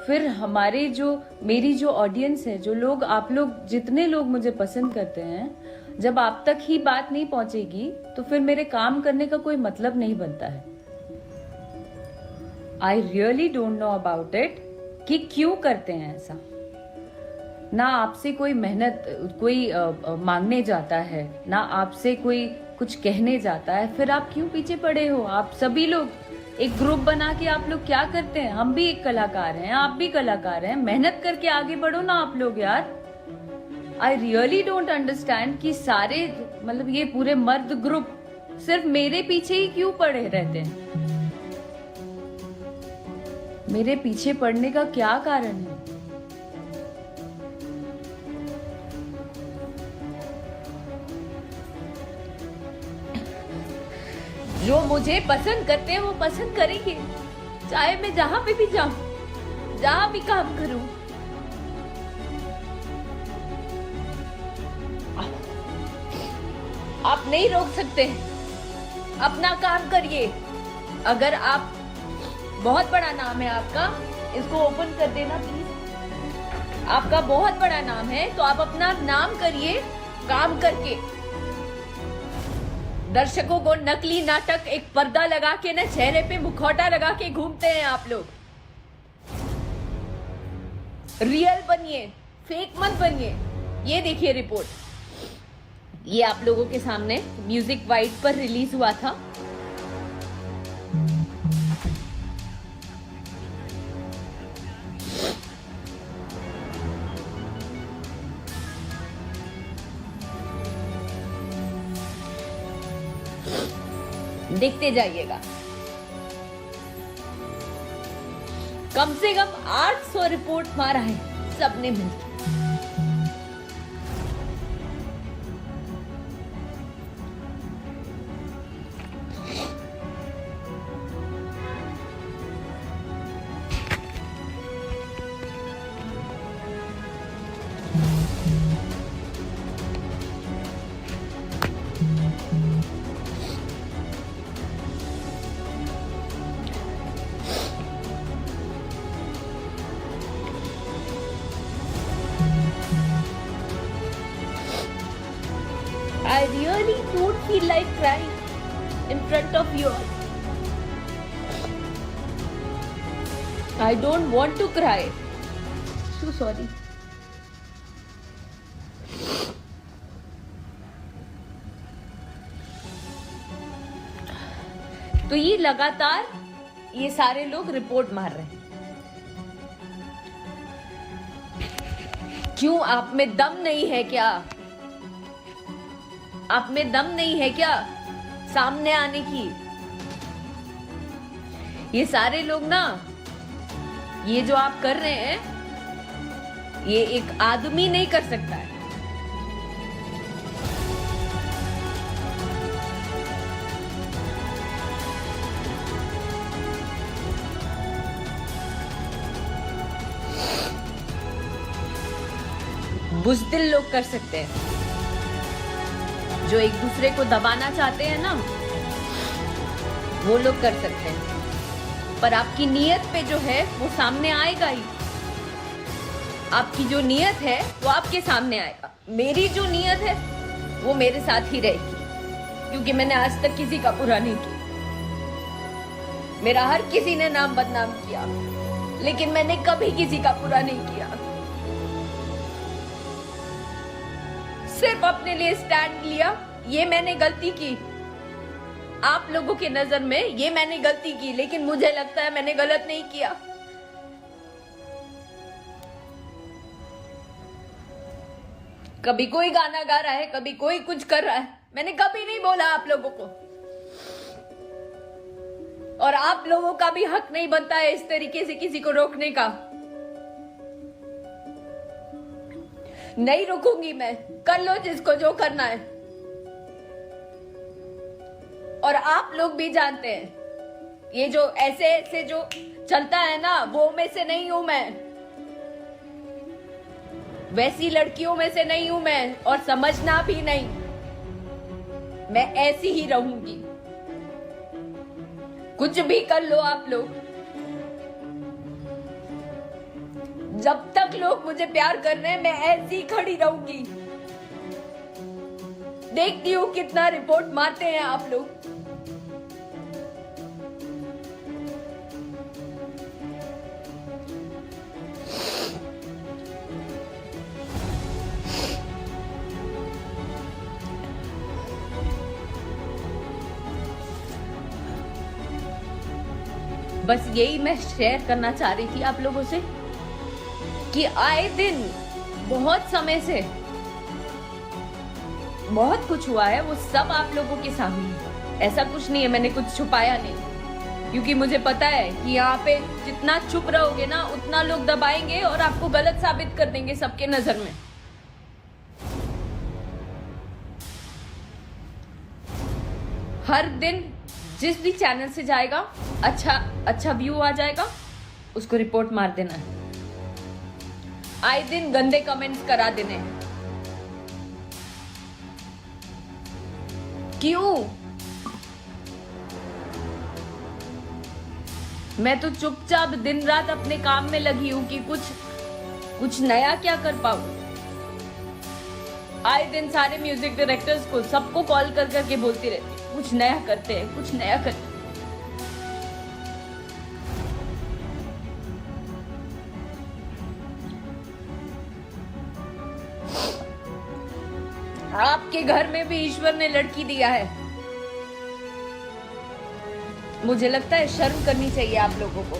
फिर हमारे जो मेरी जो ऑडियंस है, जो लोग, आप लोग जितने लोग मुझे पसंद करते हैं, जब आप तक ही बात नहीं पहुंचेगी तो फिर मेरे काम करने का कोई मतलब नहीं बनता है। I really don't know about it कि क्यों करते हैं ऐसा। ना आपसे कोई मेहनत कोई मांगने जाता है, ना आपसे कोई कुछ कहने जाता है, फिर आप क्यों पीछे पड़े हो? आप सभी लोग एक ग्रुप बना के आप लोग क्या करते हैं? हम भी एक कलाकार हैं, आप भी कलाकार हैं, मेहनत करके आगे बढ़ो ना आप लोग यार। आई रियली डोंट अंडरस्टैंड कि सारे मतलब ये पूरे मर्द ग्रुप सिर्फ मेरे पीछे ही क्यों पड़े रहते हैं? मेरे पीछे पड़ने का क्या कारण है? जो मुझे पसंद करते हैं वो पसंद करेंगे, चाहे मैं जहां पे भी जाऊं, जहां भी काम करूं। आप नहीं रोक सकते, अपना काम करिए। अगर आप, बहुत बड़ा नाम है आपका, इसको ओपन कर देना प्लीज। आपका बहुत बड़ा नाम है तो आप अपना नाम करिए काम करके। दर्शकों को नकली नाटक, एक पर्दा लगा के ना, चेहरे पे मुखौटा लगा के घूमते हैं आप लोग। रियल बनिए, फेक मत बनिए। ये देखिए रिपोर्ट, ये आप लोगों के सामने म्यूजिक वाइट पर रिलीज हुआ था। देखते जाइएगा। कम से कम 800 रिपोर्ट मारा है सबने मिलकर। I really don't feel like crying in front of you all. I don't want to cry. So sorry. तो ये लगातार ये सारे लोग रिपोर्ट मार रहे हैं। क्यों? आप में दम नहीं है क्या? आप में दम नहीं है क्या सामने आने की? ये सारे लोग ना, ये जो आप कर रहे हैं, ये एक आदमी नहीं कर सकता है। बुज़दिल लोग कर सकते हैं, जो एक दूसरे को दबाना चाहते हैं ना, वो लोग कर सकते हैं। पर आपकी नीयत पे जो है वो सामने आएगा ही। आपकी जो नीयत है वो आपके सामने आएगा। मेरी जो नीयत है वो मेरे साथ ही रहेगी, क्योंकि मैंने आज तक किसी का बुरा नहीं किया। मेरा हर किसी ने नाम बदनाम किया, लेकिन मैंने कभी किसी का बुरा नहीं किया। सिर्फ अपने लिए स्टैंड लिया। ये मैंने गलती की, आप लोगों के नजर में ये मैंने गलती की, लेकिन मुझे लगता है मैंने गलत नहीं किया। कभी कोई गाना गा रहा है, कभी कोई कुछ कर रहा है, मैंने कभी नहीं बोला आप लोगों को। और आप लोगों का भी हक नहीं बनता है इस तरीके से किसी को रोकने का। नहीं रुकूंगी मैं, कर लो जिसको जो करना है। और आप लोग भी जानते हैं, ये जो ऐसे ऐसे जो चलता है ना, वो में से नहीं हूं मैं, वैसी लड़कियों में से नहीं हूं मैं, और समझना भी नहीं। मैं ऐसी ही रहूंगी, कुछ भी कर लो आप लोग। जब तक लोग मुझे प्यार कर रहे हैं मैं ऐसी ही खड़ी रहूंगी। देखती हूँ कितना रिपोर्ट मारते हैं आप लोग। बस यही मैं शेयर करना चाह रही थी आप लोगों से कि आए दिन बहुत समय से बहुत कुछ हुआ है, वो सब आप लोगों के सामने है। ऐसा कुछ नहीं है, मैंने कुछ छुपाया नहीं, क्योंकि मुझे पता है कि यहाँ पे जितना चुप रहोगे ना उतना लोग दबाएंगे और आपको गलत साबित कर देंगे सबके नजर में। हर दिन जिस भी चैनल से जाएगा अच्छा व्यू आ जाएगा, उसको रिपोर्ट मार देना है। आए दिन गंदे कमेंट्स करा देने हैं। क्यों? मैं तो चुपचाप दिन रात अपने काम में लगी हूं कि कुछ नया क्या कर पाऊं। आए दिन सारे म्यूजिक डायरेक्टर्स को सबको कॉल कर करके बोलती रहती, कुछ नया करते हैं, कुछ नया करते हैं। आपके घर में भी ईश्वर ने लड़की दिया है। मुझे लगता है शर्म करनी चाहिए आप लोगों को।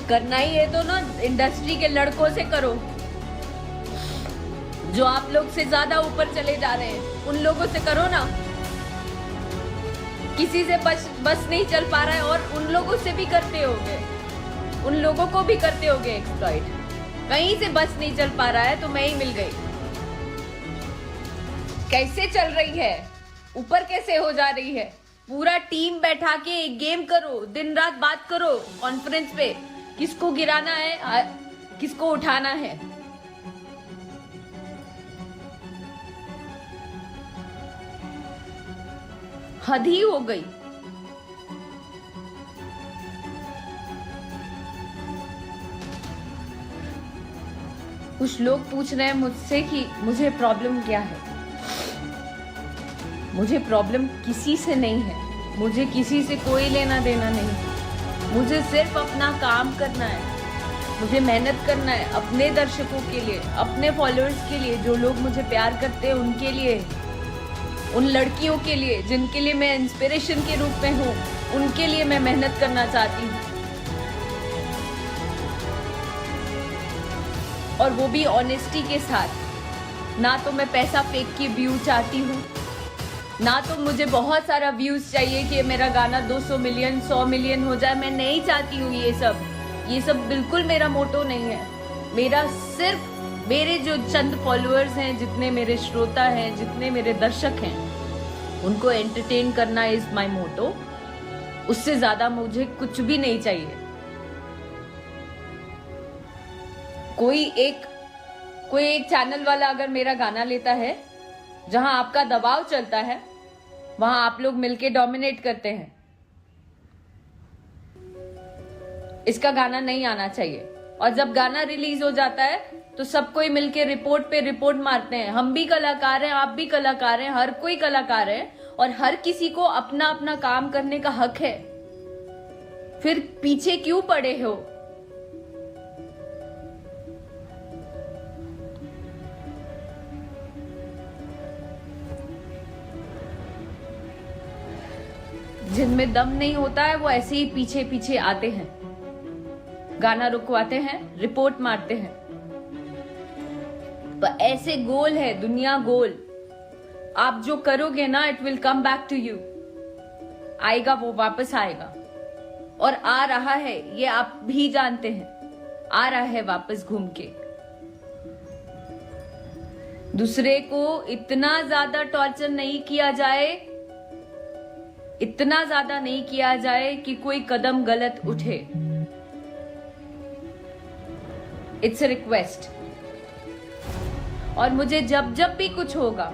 करना ही है तो ना इंडस्ट्री के लड़कों से करो, जो आप लोग से ज्यादा ऊपर चले जा रहे हैं, उन लोगों से करो ना। किसी से बस नहीं चल पा रहा है और उन लोगों से भी करते होगे, उन लोगों को भी करते होगे एक्सप्लॉइट। कहीं से बस नहीं चल पा रहा है तो मैं ही मिल गई। कैसे चल रही है, ऊपर कैसे हो जा रही है। पूरा टीम बैठा के एक गेम करो, दिन रात बात करो कॉन्फ्रेंस पे, किसको गिराना है, किसको उठाना है। हद ही हो गई। कुछ लोग पूछ रहे हैं मुझसे कि मुझे प्रॉब्लम क्या है। मुझे प्रॉब्लम किसी से नहीं है, मुझे किसी से कोई लेना देना नहीं। मुझे सिर्फ अपना काम करना है, मुझे मेहनत करना है अपने दर्शकों के लिए, अपने फॉलोअर्स के लिए, जो लोग मुझे प्यार करते हैं उनके लिए, उन लड़कियों के लिए जिनके लिए मैं इंस्पिरेशन के रूप में हूँ, उनके लिए मैं मेहनत करना चाहती हूँ। और वो भी ऑनेस्टी के साथ। ना तो मैं पैसा फेंक के व्यू चाहती हूँ, ना तो मुझे बहुत सारा व्यूज चाहिए कि मेरा गाना 200 मिलियन 100 मिलियन हो जाए। मैं नहीं चाहती हूँ ये सब बिल्कुल मेरा मोटो नहीं है। मेरा सिर्फ मेरे जो चंद फॉलोअर्स हैं, जितने मेरे श्रोता हैं, जितने मेरे दर्शक हैं, उनको एंटरटेन करना इज माय मोटो। उससे ज्यादा मुझे कुछ भी नहीं चाहिए। कोई एक चैनल वाला अगर मेरा गाना लेता है, जहां आपका दबाव चलता है, वहां आप लोग मिलके डोमिनेट करते हैं। इसका गाना नहीं आना चाहिए। और जब गाना रिलीज हो जाता है तो सब कोई मिलके रिपोर्ट पे रिपोर्ट मारते हैं। हम भी कलाकार हैं, आप भी कलाकार हैं, हर कोई कलाकार है और हर किसी को अपना अपना काम करने का हक है। फिर पीछे क्यों पड़े हो? जिनमें दम नहीं होता है वो ऐसे ही पीछे पीछे आते हैं, गाना रुकवाते हैं, रिपोर्ट मारते हैं। पर ऐसे गोल है दुनिया, गोल। आप जो करोगे ना, it will come back to you. आएगा, वो वापस आएगा और आ रहा है, ये आप भी जानते हैं। आ रहा है वापस घूम के। दूसरे को इतना ज्यादा टॉर्चर नहीं किया जाए, इतना ज्यादा नहीं किया जाए कि कोई कदम गलत उठे। It's a request. और मुझे जब जब भी कुछ होगा,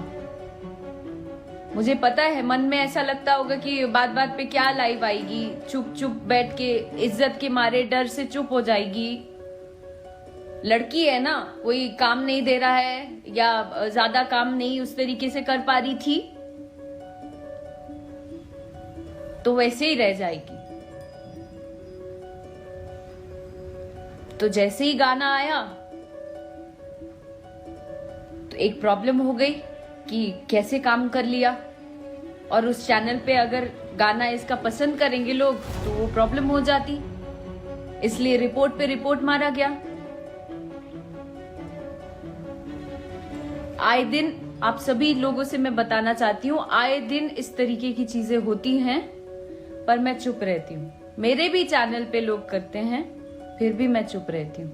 मुझे पता है मन में ऐसा लगता होगा कि बात बात पे क्या लाइव आएगी, चुप चुप बैठ के इज्जत के मारे डर से चुप हो जाएगी। लड़की है ना, कोई काम नहीं दे रहा है या ज्यादा काम नहीं उस तरीके से कर पा रही थी तो वैसे ही रह जाएगी। तो जैसे ही गाना आया तो एक प्रॉब्लम हो गई कि कैसे काम कर लिया, और उस चैनल पे अगर गाना इसका पसंद करेंगे लोग तो वो प्रॉब्लम हो जाती, इसलिए रिपोर्ट पे रिपोर्ट मारा गया। आए दिन आप सभी लोगों से मैं बताना चाहती हूँ, आए दिन इस तरीके की चीजें होती हैं पर मैं चुप रहती हूँ। मेरे भी चैनल पे लोग करते हैं फिर भी मैं चुप रहती हूँ।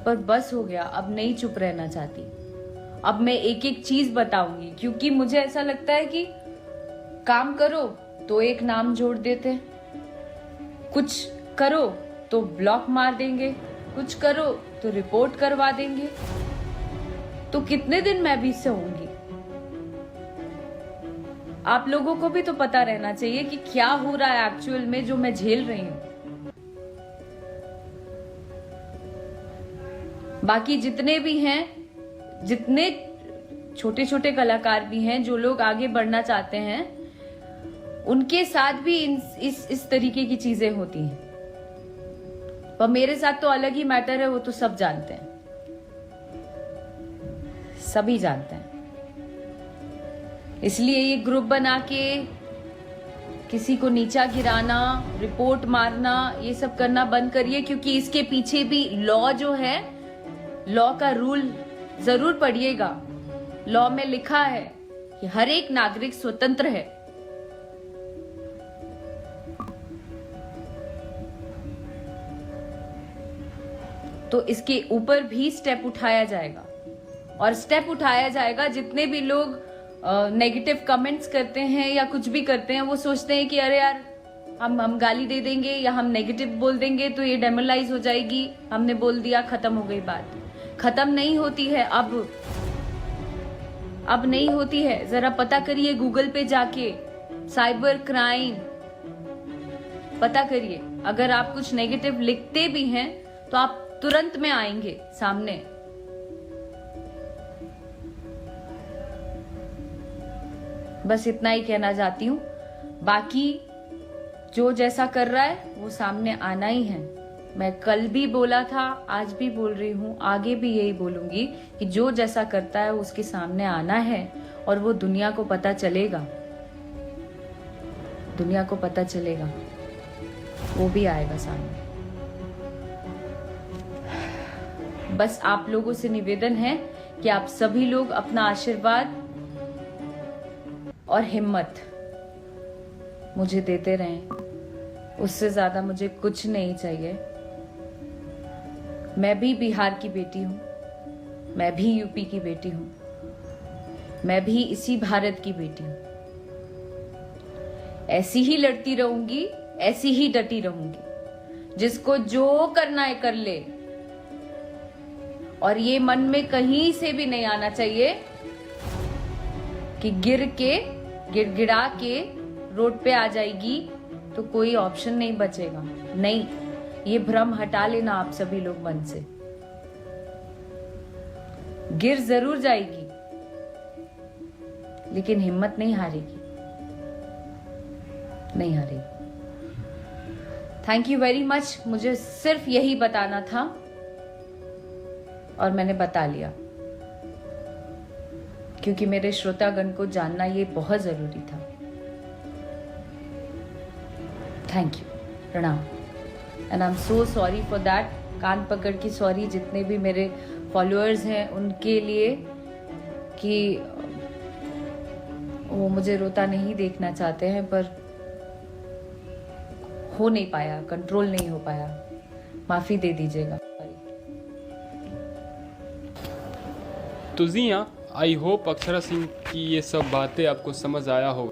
पर बस हो गया, अब नहीं चुप रहना चाहती। अब मैं एक एक चीज बताऊंगी, क्योंकि मुझे ऐसा लगता है कि काम करो तो एक नाम जोड़ देते, कुछ करो तो ब्लॉक मार देंगे, कुछ करो तो रिपोर्ट करवा देंगे। तो कितने दिन मैं भी सहूंगी? आप लोगों को भी तो पता रहना चाहिए कि क्या हो रहा है एक्चुअल में जो मैं झेल रही हूं। बाकी जितने भी हैं, जितने छोटे छोटे कलाकार भी हैं जो लोग आगे बढ़ना चाहते हैं, उनके साथ भी इस तरीके की चीजें होती हैं। पर मेरे साथ तो अलग ही मैटर है, वो तो सब जानते हैं, सभी जानते हैं। इसलिए ये ग्रुप बना के किसी को नीचा गिराना, रिपोर्ट मारना, ये सब करना बंद करिए, क्योंकि इसके पीछे भी लॉ जो है, लॉ का रूल जरूर पढ़िएगा। लॉ में लिखा है कि हर एक नागरिक स्वतंत्र है। तो इसके ऊपर भी स्टेप उठाया जाएगा, और स्टेप उठाया जाएगा। जितने भी लोग नेगेटिव कमेंट्स करते हैं या कुछ भी करते हैं, वो सोचते हैं कि अरे यार हम गाली दे देंगे या हम नेगेटिव बोल देंगे तो ये डेमोरलाइज हो जाएगी, हमने बोल दिया, खत्म हो गई बात। खत्म नहीं होती है, अब नहीं होती है। जरा पता करिए गूगल पे जाके, साइबर क्राइम पता करिए। अगर आप कुछ नेगेटिव लिखते भी हैं तो आप तुरंत में आएंगे सामने। बस इतना ही कहना चाहती हूँ। बाकी जो जैसा कर रहा है वो सामने आना ही है। मैं कल भी बोला था, आज भी बोल रही हूँ, आगे भी यही बोलूंगी कि जो जैसा करता है उसके सामने आना है, और वो दुनिया को पता चलेगा, दुनिया को पता चलेगा, वो भी आएगा सामने। बस आप लोगों से निवेदन है कि आप सभी लोग अपना आशीर्वाद और हिम्मत मुझे देते रहें। उससे ज्यादा मुझे कुछ नहीं चाहिए। मैं भी बिहार की बेटी हूं, मैं भी यूपी की बेटी हूं, मैं भी इसी भारत की बेटी हूं। ऐसी ही लड़ती रहूंगी, ऐसी ही डटी रहूंगी। जिसको जो करना है कर ले, और ये मन में कहीं से भी नहीं आना चाहिए कि गिड़गिड़ा के रोड पे आ जाएगी तो कोई ऑप्शन नहीं बचेगा। नहीं, ये भ्रम हटा लेना आप सभी लोग मन से। गिर जरूर जाएगी लेकिन हिम्मत नहीं हारेगी, नहीं हारेगी। Thank you very much. मुझे सिर्फ यही बताना था और मैंने बता लिया, क्योंकि मेरे श्रोतागण को जानना ये बहुत जरूरी था। थैंक यू, प्रणाम। And I am so sorry for that. कान पकड़ के सॉरी जितने भी मेरे फॉलोअर्स हैं उनके लिए, कि वो मुझे रोता नहीं देखना चाहते हैं, पर हो नहीं पाया, कंट्रोल नहीं हो पाया। माफी दे दीजिएगा। तो जी हाँ, आई होप अक्षरा सिंह की ये सब बातें आपको समझ आया हो।